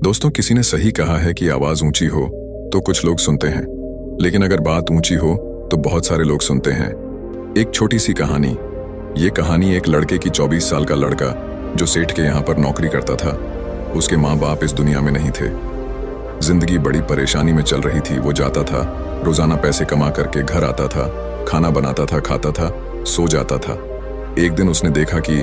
दोस्तों, किसी ने सही कहा है कि आवाज ऊंची हो तो कुछ लोग सुनते हैं, लेकिन अगर बात ऊंची हो तो बहुत सारे लोग सुनते हैं। एक छोटी सी कहानी। ये कहानी एक लड़के की 24 साल का लड़का जो सेठ के यहाँ पर नौकरी करता था। उसके माँ बाप इस दुनिया में नहीं थे। जिंदगी बड़ी परेशानी में चल रही थी। वो जाता था, रोजाना पैसे कमा करके घर आता था, खाना बनाता था, खाता था, सो जाता था। एक दिन उसने देखा कि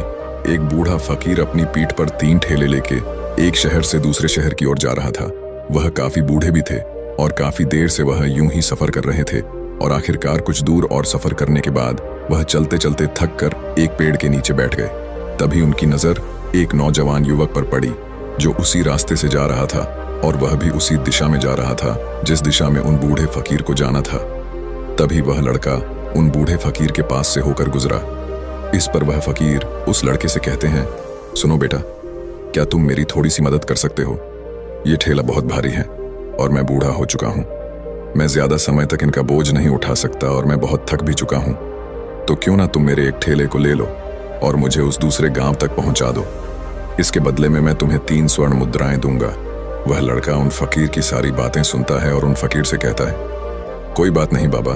एक बूढ़ा फकीर अपनी पीठ पर 3 ठेले लेके एक शहर से दूसरे शहर की ओर जा रहा था। वह काफी बूढ़े भी थे और काफी देर से वह यूं ही सफर कर रहे थे और आखिरकार कुछ दूर और सफर करने के बाद वह चलते चलते थक कर एक पेड़ के नीचे बैठ गए। तभी उनकी नजर एक नौजवान युवक पर पड़ी जो उसी रास्ते से जा रहा था और वह भी उसी दिशा में जा रहा था जिस दिशा में उन बूढ़े फकीर को जाना था। तभी वह लड़का उन बूढ़े फकीर के पास से होकर गुजरा। इस पर वह फकीर उस लड़के से कहते हैं, सुनो बेटा, क्या तुम मेरी थोड़ी सी मदद कर सकते हो? ये ठेला बहुत भारी है और मैं बूढ़ा हो चुका हूँ। मैं ज्यादा समय तक इनका बोझ नहीं उठा सकता और मैं बहुत थक भी चुका हूँ। तो क्यों ना तुम मेरे एक ठेले को ले लो और मुझे उस दूसरे गांव तक पहुंचा दो। इसके बदले में मैं तुम्हें 3 स्वर्ण मुद्राएं दूंगा। वह लड़का उन फकीर की सारी बातें सुनता है और उन फकीर से कहता है, कोई बात नहीं बाबा,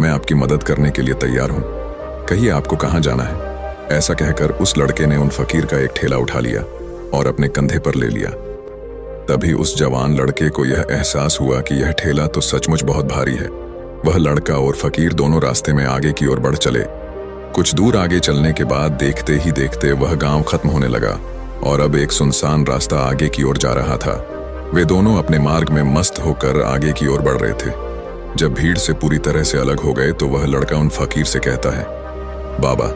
मैं आपकी मदद करने के लिए तैयार हूँ। कहिए आपको कहाँ जाना है? ऐसा कहकर उस लड़के ने उन फकीर का एक ठेला उठा लिया और अपने कंधे पर ले लिया। तभी उस जवान लड़के को यह एहसास हुआ कि यह ठेला तो सचमुच बहुत भारी है। वह लड़का और फकीर दोनों रास्ते में आगे की ओर बढ़ चले। कुछ दूर आगे चलने के बाद देखते ही देखते वह गांव खत्म होने लगा और अब एक सुनसान रास्ता आगे की ओर जा रहा था। वे दोनों अपने मार्ग में मस्त होकर आगे की ओर बढ़ रहे थे। जब भीड़ से पूरी तरह से अलग हो गए तो वह लड़का उन फकीर से कहता है, बाबा,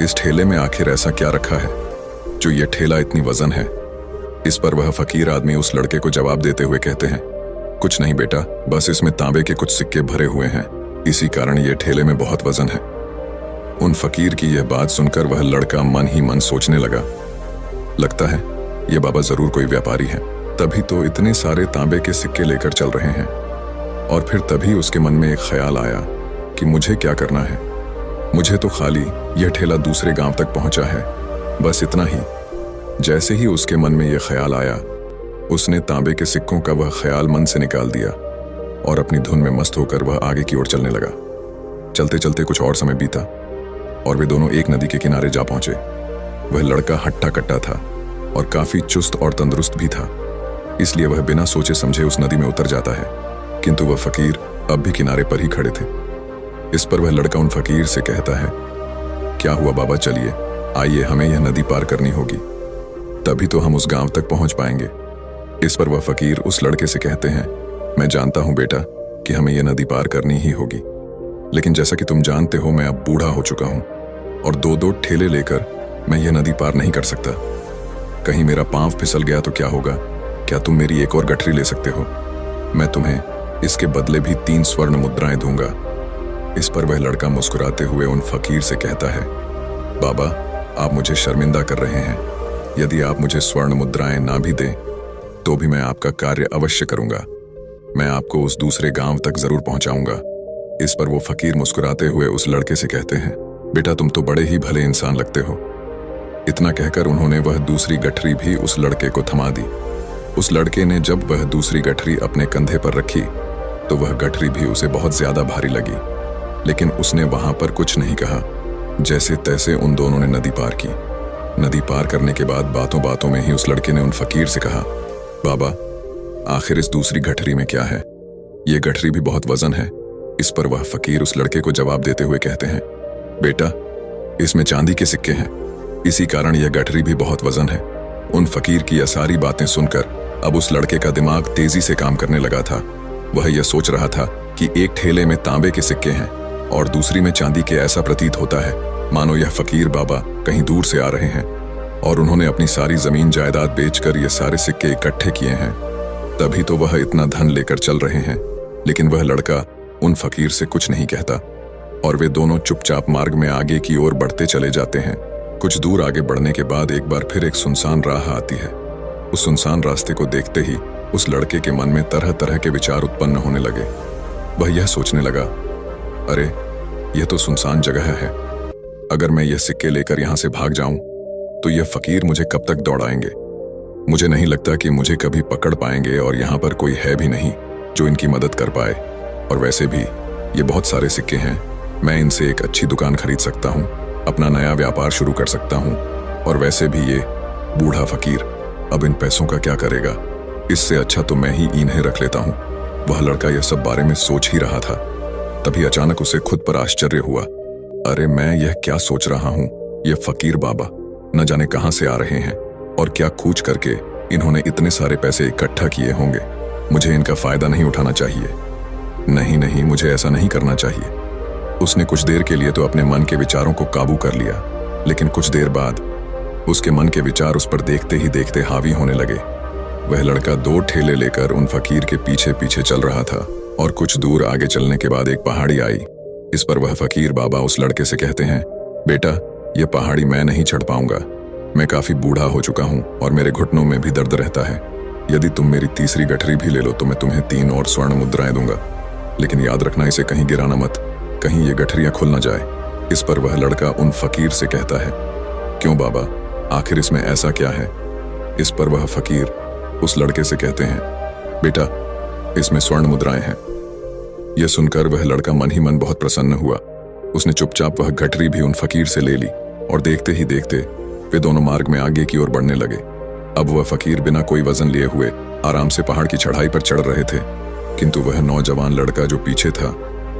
इस ठेले में आखिर ऐसा क्या रखा है जो ये ठेला इतनी वजन है? इस पर वह फकीर आदमी उस लड़के को जवाब देते हुए कहते हैं, कुछ नहीं बेटा, बस इसमें तांबे के कुछ सिक्के भरे हुए हैं, इसी कारण ये ठेले में बहुत वजन है। उन फकीर की यह बात सुनकर वह लड़का मन ही मन सोचने लगा, लगता है ये बाबा जरूर कोई व्यापारी है, तभी तो इतने सारे तांबे के सिक्के लेकर चल रहे हैं। और फिर तभी उसके मन में एक ख्याल आया कि मुझे क्या करना है। मुझे तो खाली यह ठेला दूसरे गांव तक पहुंचा है, बस इतना ही। जैसे ही उसके मन में यह ख्याल आया, उसने तांबे के सिक्कों का वह ख्याल मन से निकाल दिया और अपनी धुन में मस्त होकर वह आगे की ओर चलने लगा। चलते चलते कुछ और समय बीता और वे दोनों एक नदी के किनारे जा पहुंचे। वह लड़का हट्टा कट्टा था और काफी चुस्त और तंदुरुस्त भी था, इसलिए वह बिना सोचे समझे उस नदी में उतर जाता है, किंतु वह फकीर अब भी किनारे पर ही खड़े थे। इस पर वह लड़का उन फकीर से कहता है, क्या हुआ बाबा, चलिए आइए, हमें यह नदी पार करनी होगी, तभी तो हम उस गांव तक पहुंच पाएंगे। इस पर वह फकीर उस लड़के से कहते हैं, मैं जानता हूं बेटा कि हमें यह नदी पार करनी ही होगी, लेकिन जैसा कि तुम जानते हो मैं अब बूढ़ा हो चुका हूं और 2-2 ठेले लेकर मैं यह नदी पार नहीं कर सकता। कहीं मेरा पांव फिसल गया तो क्या होगा? क्या तुम मेरी एक और गठरी ले सकते हो? मैं तुम्हें इसके बदले भी 3 स्वर्ण मुद्राएं दूंगा। इस पर वह लड़का मुस्कुराते हुए उन फकीर से कहता है, बाबा, आप मुझे शर्मिंदा कर रहे हैं। यदि आप मुझे स्वर्ण मुद्राएं ना भी दें तो भी मैं आपका कार्य अवश्य करूंगा। मैं आपको उस दूसरे गांव तक जरूर पहुंचाऊंगा। इस पर वो फकीर मुस्कुराते हुए उस लड़के से कहते हैं, बेटा, तुम तो बड़े ही भले इंसान लगते हो। इतना कहकर उन्होंने वह दूसरी गठरी भी उस लड़के को थमा दी। उस लड़के ने जब वह दूसरी गठरी अपने कंधे पर रखी तो वह गठरी भी उसे बहुत ज्यादा भारी लगी, लेकिन उसने वहां पर कुछ नहीं कहा। जैसे तैसे उन दोनों ने नदी पार की। नदी पार करने के बाद बातों बातों में ही उस लड़के ने उन फकीर से कहा, बाबा, आखिर इस दूसरी गठरी में क्या है? ये गठरी भी बहुत वजन है। इस पर वह फकीर उस लड़के को जवाब देते हुए कहते हैं, बेटा, इसमें चांदी के सिक्के हैं, इसी कारण यह गठरी भी बहुत वजन है। उन फकीर की यह सारी बातें सुनकर अब उस लड़के का दिमाग तेजी से काम करने लगा था। वह यह सोच रहा था कि एक ठेले में तांबे के सिक्के हैं और दूसरी में चांदी के। ऐसा प्रतीत होता है मानो यह फकीर बाबा कहीं दूर से आ रहे हैं और उन्होंने अपनी सारी जमीन जायदाद बेचकर ये सारे सिक्के इकट्ठे किए हैं, तभी तो वह इतना धन लेकर चल रहे हैं। लेकिन वह लड़का उन फकीर से कुछ नहीं कहता और वे दोनों चुपचाप मार्ग में आगे की ओर बढ़ते चले जाते हैं। कुछ दूर आगे बढ़ने के बाद एक बार फिर एक सुनसान राह आती है। उस सुनसान रास्ते को देखते ही उस लड़के के मन में तरह तरह के विचार उत्पन्न होने लगे। वह यह सोचने लगा, अरे, यह तो सुनसान जगह है। अगर मैं यह सिक्के लेकर यहां से भाग जाऊं तो यह फकीर मुझे कब तक दौड़ाएंगे? मुझे नहीं लगता कि मुझे कभी पकड़ पाएंगे और यहाँ पर कोई है भी नहीं जो इनकी मदद कर पाए। और वैसे भी ये बहुत सारे सिक्के हैं, मैं इनसे एक अच्छी दुकान खरीद सकता हूँ, अपना नया व्यापार शुरू कर सकता हूँ। और वैसे भी ये बूढ़ा फकीर अब इन पैसों का क्या करेगा? इससे अच्छा तो मैं ही इन्हें रख लेता हूँ। वह लड़का यह सब बारे में सोच ही रहा था, तभी अचानक उसे खुद पर आश्चर्य हुआ। अरे मैं यह क्या सोच रहा हूँ? ये फकीर बाबा न जाने कहाँ से आ रहे हैं और क्या खूच करके इन्होंने इतने सारे पैसे इकट्ठा किए होंगे। मुझे इनका फायदा नहीं उठाना चाहिए। नहीं नहीं, मुझे ऐसा नहीं करना चाहिए। उसने कुछ देर के लिए तो अपने मन के विचारों को काबू कर लिया, लेकिन कुछ देर बाद उसके मन के विचार उस पर देखते ही देखते हावी होने लगे। वह लड़का 2 ठेले लेकर उन फकीर के पीछे पीछे चल रहा था और कुछ दूर आगे चलने के बाद एक पहाड़ी आई। इस पर वह फकीर बाबा उस लड़के से कहते हैं, बेटा, यह पहाड़ी मैं नहीं चढ़ पाऊंगा। मैं काफी बूढ़ा हो चुका हूं और मेरे घुटनों में भी दर्द रहता है। यदि तुम मेरी तीसरी गठरी भी ले लो तो मैं तुम्हें 3 और स्वर्ण मुद्राएं दूंगा, लेकिन याद रखना इसे कहीं गिराना मत, कहीं ये गठरियां खुल न जाए। इस पर वह लड़का उन फकीर से कहता है, क्यों बाबा, आखिर इसमें ऐसा क्या है? इस पर वह फकीर उस लड़के से कहते हैं, बेटा, इसमें स्वर्ण मुद्राएं हैं। यह सुनकर वह लड़का मन ही मन बहुत प्रसन्न हुआ। उसने चुपचाप वह गठरी भी उन फकीर से ले ली और देखते ही देखते वे दोनों मार्ग में आगे की ओर बढ़ने लगे। अब वह फकीर बिना कोई वजन लिए हुए आराम से पहाड़ की चढ़ाई पर चढ़ रहे थे, किंतु वह नौजवान लड़का जो पीछे था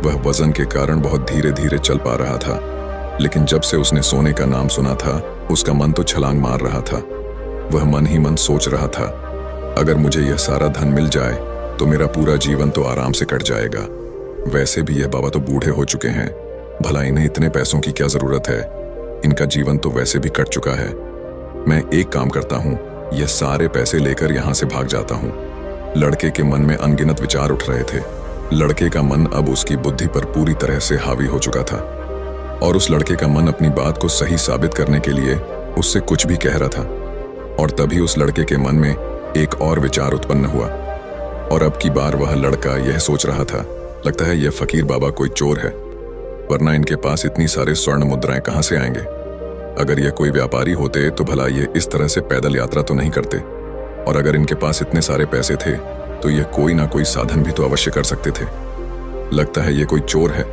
वह वजन के कारण बहुत धीरे धीरे चल पा रहा था। लेकिन जब से उसने सोने का नाम सुना था उसका मन तो छलांग मार रहा था। वह मन ही मन सोच रहा था, अगर मुझे यह सारा धन मिल जाए तो मेरा पूरा जीवन तो आराम से कट जाएगा। वैसे भी यह बाबा तो बूढ़े हो चुके हैं, भला इन्हें इतने पैसों की क्या जरूरत है? इनका जीवन तो वैसे भी कट चुका है। मैं एक काम करता हूँ, यह सारे पैसे लेकर यहाँ से भाग जाता हूँ। लड़के के मन में अनगिनत विचार उठ रहे थे। लड़के का मन अब उसकी बुद्धि पर पूरी तरह से हावी हो चुका था और उस लड़के का मन अपनी बात को सही साबित करने के लिए उससे कुछ भी कह रहा था। और तभी उस लड़के के मन में एक और विचार उत्पन्न हुआ और अब की बार वह लड़का यह सोच रहा था, लगता है यह फकीर बाबा कोई चोर है, वरना इनके पास इतनी सारे स्वर्ण मुद्राएं कहां से आएंगे? अगर यह कोई व्यापारी होते तो भला ये इस तरह से पैदल यात्रा तो नहीं करते, और अगर इनके पास इतने सारे पैसे थे तो यह कोई ना कोई साधन भी तो अवश्य कर सकते थे। लगता है ये कोई चोर है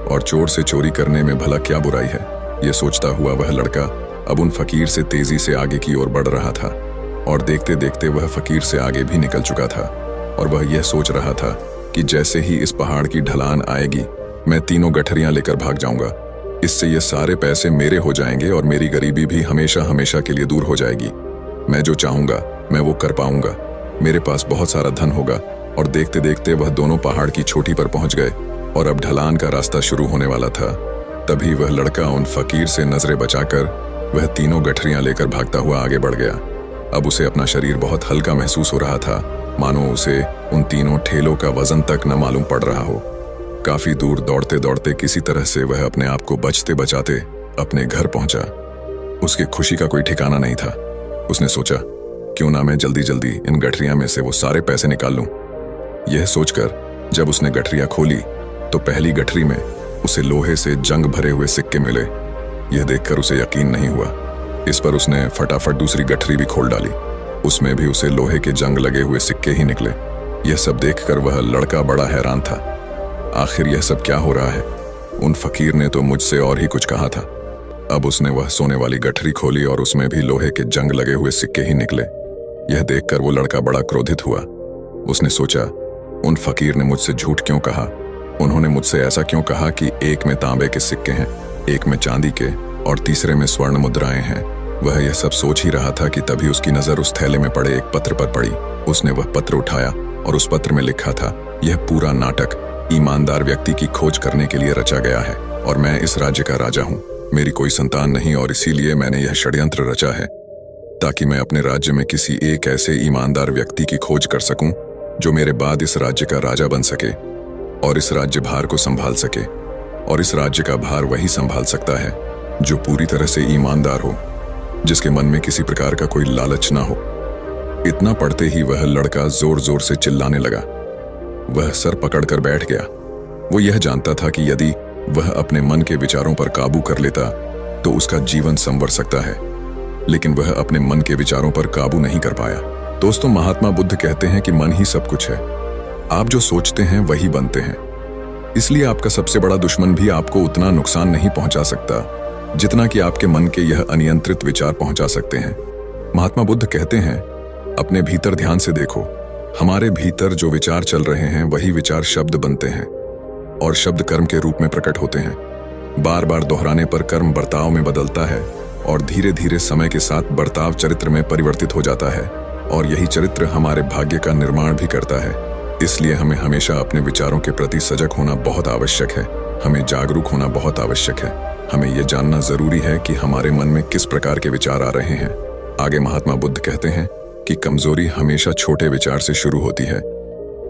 और चोर से चोरी करने में भला क्या बुराई है? यह सोचता हुआ वह लड़का अब उन फकीर से तेजी से आगे की ओर बढ़ रहा था और देखते देखते वह फकीर से आगे भी निकल चुका था। और वह यह सोच रहा था कि जैसे ही इस पहाड़ की ढलान आएगी मैं 3 गठरियां लेकर भाग जाऊंगा। इससे ये सारे पैसे मेरे हो जाएंगे और मेरी गरीबी भी हमेशा हमेशा के लिए दूर हो जाएगी। मैं जो चाहूंगा मैं वो कर पाऊंगा, मेरे पास बहुत सारा धन होगा। और देखते देखते वह दोनों पहाड़ की चोटी पर पहुंच गए और अब ढलान का रास्ता शुरू होने वाला था। तभी वह लड़का उन फकीर से नजरें बचाकर वह 3 गठरियां लेकर भागता हुआ आगे बढ़ गया। अब उसे अपना शरीर बहुत हल्का महसूस हो रहा था, मानो उसे उन 3 ठेलों का वजन तक न मालूम पड़ रहा हो। काफी दूर दौड़ते दौड़ते किसी तरह से वह अपने आप को बचते बचाते अपने घर पहुंचा। उसकी खुशी का कोई ठिकाना नहीं था। उसने सोचा, क्यों ना मैं जल्दी जल्दी इन गठरियां में से वो सारे पैसे निकाल लूं। यह सोचकर जब उसने गठरियां खोली तो पहली गठरी में उसे लोहे से जंग भरे हुए सिक्के मिले। यह देखकर उसे यकीन नहीं हुआ। इस पर उसने फटाफट दूसरी गठरी भी खोल डाली, उसमें भी उसे लोहे के जंग लगे हुए सिक्के ही निकले। यह सब देखकर वह लड़का बड़ा हैरान था। आखिर यह सब क्या हो रहा है? उन फकीर ने तो मुझसे और ही कुछ कहा था। अब उसने वह सोने वाली गठरी खोली और उसमें भी लोहे के जंग लगे हुए सिक्के ही निकले। यह देखकर वो लड़का बड़ा क्रोधित हुआ। उसने सोचा, उन फकीर ने मुझसे झूठ क्यों कहा? उन्होंने मुझसे ऐसा क्यों कहा कि एक में तांबे के सिक्के हैं, एक में चांदी के और तीसरे में स्वर्ण मुद्राएं हैं? वह यह सब सोच ही रहा था कि तभी उसकी नजर उस थैले में पड़े एक पत्र पर पड़ी। उसने वह पत्र उठाया और उस पत्र में लिखा था, यह पूरा नाटक ईमानदार व्यक्ति की खोज करने के लिए रचा गया है और मैं इस राज्य का राजा हूँ। मेरी कोई संतान नहीं और इसीलिए मैंने यह षड्यंत्र रचा है ताकि मैं अपने राज्य में किसी एक ऐसे ईमानदार व्यक्ति की खोज कर सकूं जो मेरे बाद इस राज्य का राजा बन सके और इस राज्य भार को संभाल सके। और इस राज्य का भार वही संभाल सकता है जो पूरी तरह से ईमानदार हो, जिसके मन में किसी प्रकार का कोई लालच ना हो। इतना पढ़ते ही वह लड़का जोर जोर से चिल्लाने लगा। वह सर पकड़कर बैठ गया। वो यह जानता था कि यदि वह अपने मन के विचारों पर काबू कर लेता तो उसका जीवन संवर सकता है, लेकिन वह अपने मन के विचारों पर काबू नहीं कर पाया। दोस्तों, महात्मा बुद्ध कहते हैं कि मन ही सब कुछ है। आप जो सोचते हैं वही बनते हैं। इसलिए आपका सबसे बड़ा दुश्मन भी आपको उतना नुकसान नहीं पहुंचा सकता जितना कि आपके मन के यह अनियंत्रित विचार पहुंचा सकते हैं। महात्मा बुद्ध कहते हैं, अपने भीतर ध्यान से देखो। हमारे भीतर जो विचार चल रहे हैं वही विचार शब्द बनते हैं और शब्द कर्म के रूप में प्रकट होते हैं। बार बार दोहराने पर कर्म बर्ताव में बदलता है और धीरे धीरे समय के साथ बर्ताव चरित्र में परिवर्तित हो जाता है और यही चरित्र हमारे भाग्य का निर्माण भी करता है। इसलिए हमें हमेशा अपने विचारों के प्रति सजग होना बहुत आवश्यक है। हमें जागरूक होना बहुत आवश्यक है। हमें यह जानना जरूरी है कि हमारे मन में किस प्रकार के विचार आ रहे हैं। आगे महात्मा बुद्ध कहते हैं कि कमजोरी हमेशा छोटे विचार से शुरू होती है।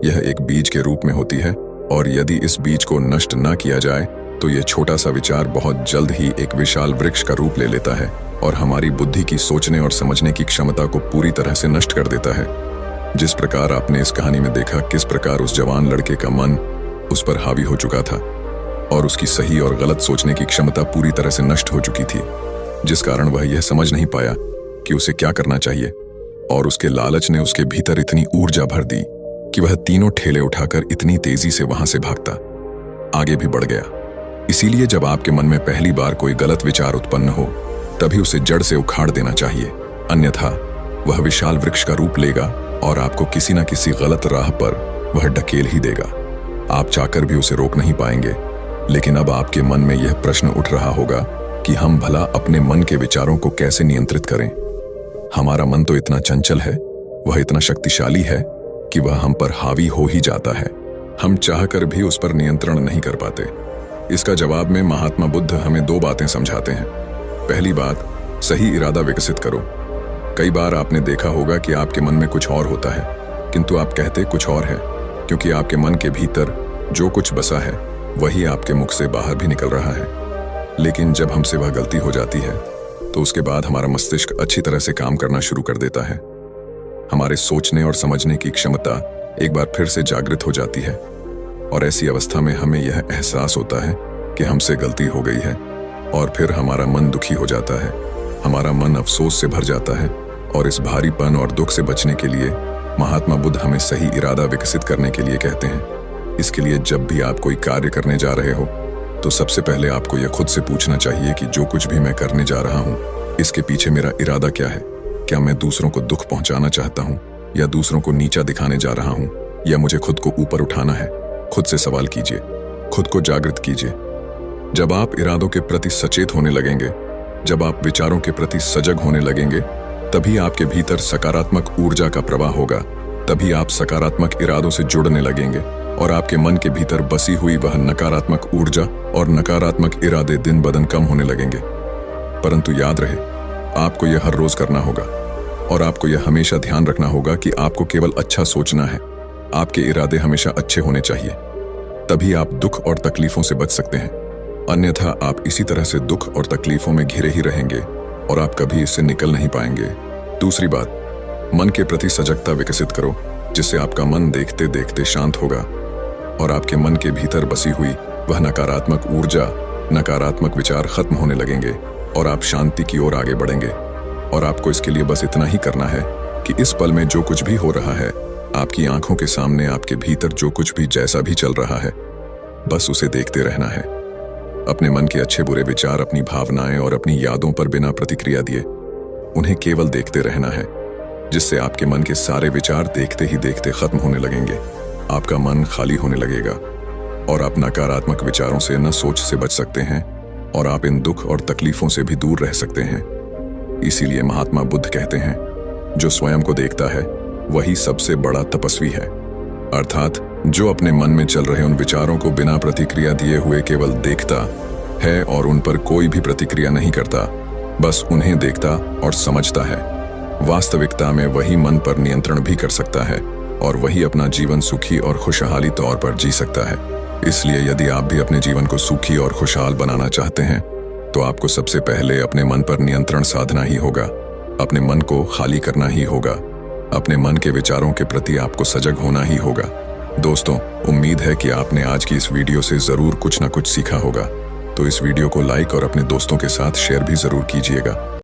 यह एक बीज के रूप में होती है और यदि इस बीज को नष्ट न किया जाए तो यह छोटा सा विचार बहुत जल्द ही एक विशाल वृक्ष का रूप ले लेता है और हमारी बुद्धि की सोचने और समझने की क्षमता को पूरी तरह से नष्ट कर देता है। जिस प्रकार आपने इस कहानी में देखा किस प्रकार उस जवान लड़के का मन उस पर हावी हो चुका था और उसकी सही और गलत सोचने की क्षमता पूरी तरह से नष्ट हो चुकी थी, जिस कारण वह यह समझ नहीं पाया कि उसे क्या करना चाहिए और उसके लालच ने उसके भीतर इतनी ऊर्जा भर दी कि वह तीनों ठेले उठाकर इतनी तेजी से वहां से भागता आगे भी बढ़ गया। इसीलिए जब आपके मन में पहली बार कोई गलत विचार उत्पन्न हो तभी उसे जड़ से उखाड़ देना चाहिए, अन्यथा वह विशाल वृक्ष का रूप लेगा और आपको किसी न किसी गलत राह पर वह ढकेल ही देगा। आप चाहकर भी उसे रोक नहीं पाएंगे। लेकिन अब आपके मन में यह प्रश्न उठ रहा होगा कि हम भला अपने मन के विचारों को कैसे नियंत्रित करें। हमारा मन तो इतना चंचल है, वह इतना शक्तिशाली है कि वह हम पर हावी हो ही जाता है। हम चाहकर भी उस पर नियंत्रण नहीं कर पाते। इसका जवाब में महात्मा बुद्ध हमें दो बातें समझाते हैं। पहली बात, सही इरादा विकसित करो। कई बार आपने देखा होगा कि आपके मन में कुछ और होता है किंतु आप कहते कुछ और है, क्योंकि आपके मन के भीतर जो कुछ बसा है वही आपके मुख से बाहर भी निकल रहा है। लेकिन जब हमसे वह गलती हो जाती है तो उसके बाद हमारा मस्तिष्क अच्छी तरह से काम करना शुरू कर देता है। हमारे सोचने और समझने की क्षमता एक बार फिर से जागृत हो जाती है और ऐसी अवस्था में हमें यह एहसास होता है कि हमसे गलती हो गई है और फिर हमारा मन दुखी हो जाता है। हमारा मन अफसोस से भर जाता है और इस भारीपन और दुख से बचने के लिए महात्मा बुद्ध हमें सही इरादा विकसित करने के लिए कहते हैं। इसके लिए जब भी आप कोई कार्य करने जा रहे हो तो सबसे पहले आपको यह खुद से पूछना चाहिए कि जो कुछ भी मैं करने जा रहा हूँ इसके पीछे मेरा इरादा क्या है। क्या मैं दूसरों को दुख पहुंचाना चाहता हूँ या दूसरों को नीचा दिखाने जा रहा हूँ या मुझे खुद को ऊपर उठाना है। खुद से सवाल कीजिए, खुद को जागृत कीजिए। जब आप इरादों के प्रति सचेत होने लगेंगे, जब आप विचारों के प्रति सजग होने लगेंगे, तभी आपके भीतर सकारात्मक ऊर्जा का प्रवाह होगा। तभी आप सकारात्मक इरादों से जुड़ने लगेंगे और आपके मन के भीतर बसी हुई वह नकारात्मक ऊर्जा और नकारात्मक इरादे दिन ब दिन कम होने लगेंगे। परंतु याद रहे, आपको यह हर रोज करना होगा और आपको यह हमेशा ध्यान रखना होगा कि आपको केवल अच्छा सोचना है। आपके इरादे हमेशा अच्छे होने चाहिए, तभी आप दुख और तकलीफों से बच सकते हैं। अन्यथा आप इसी तरह से दुख और तकलीफों में घिरे ही रहेंगे और आप कभी इससे निकल नहीं पाएंगे। दूसरी बात, मन के प्रति सजगता विकसित करो, जिससे आपका मन देखते देखते शांत होगा और आपके मन के भीतर बसी हुई वह नकारात्मक ऊर्जा, नकारात्मक विचार खत्म होने लगेंगे और आप शांति की ओर आगे बढ़ेंगे। और आपको इसके लिए बस इतना ही करना है कि इस पल में जो कुछ भी हो रहा है, आपकी आंखों के सामने आपके भीतर जो कुछ भी जैसा भी चल रहा है, बस उसे देखते रहना है। अपने मन के अच्छे बुरे विचार, अपनी भावनाएं और अपनी यादों पर बिना प्रतिक्रिया दिए उन्हें केवल देखते रहना है, जिससे आपके मन के सारे विचार देखते ही देखते खत्म होने लगेंगे। आपका मन खाली होने लगेगा और आप नकारात्मक विचारों से न सोच से बच सकते हैं और आप इन दुख और तकलीफों से भी दूर रह सकते हैं। इसीलिए महात्मा बुद्ध कहते हैं, जो स्वयं को देखता है वही सबसे बड़ा तपस्वी है। अर्थात जो अपने मन में चल रहे उन विचारों को बिना प्रतिक्रिया दिए हुए केवल देखता है और उन पर कोई भी प्रतिक्रिया नहीं करता, बस उन्हें देखता और समझता है। वास्तविकता में वही मन पर नियंत्रण भी कर सकता है और वही अपना जीवन सुखी और खुशहाली तौर पर जी सकता है। इसलिए यदि आप भी अपने जीवन को सुखी और खुशहाल बनाना चाहते हैं तो आपको सबसे पहले अपने मन पर नियंत्रण साधना ही होगा। अपने मन को खाली करना ही होगा। अपने मन के विचारों के प्रति आपको सजग होना ही होगा। दोस्तों, उम्मीद है कि आपने आज की इस वीडियो से जरूर कुछ ना कुछ सीखा होगा। तो इस वीडियो को लाइक और अपने दोस्तों के साथ शेयर भी जरूर कीजिएगा।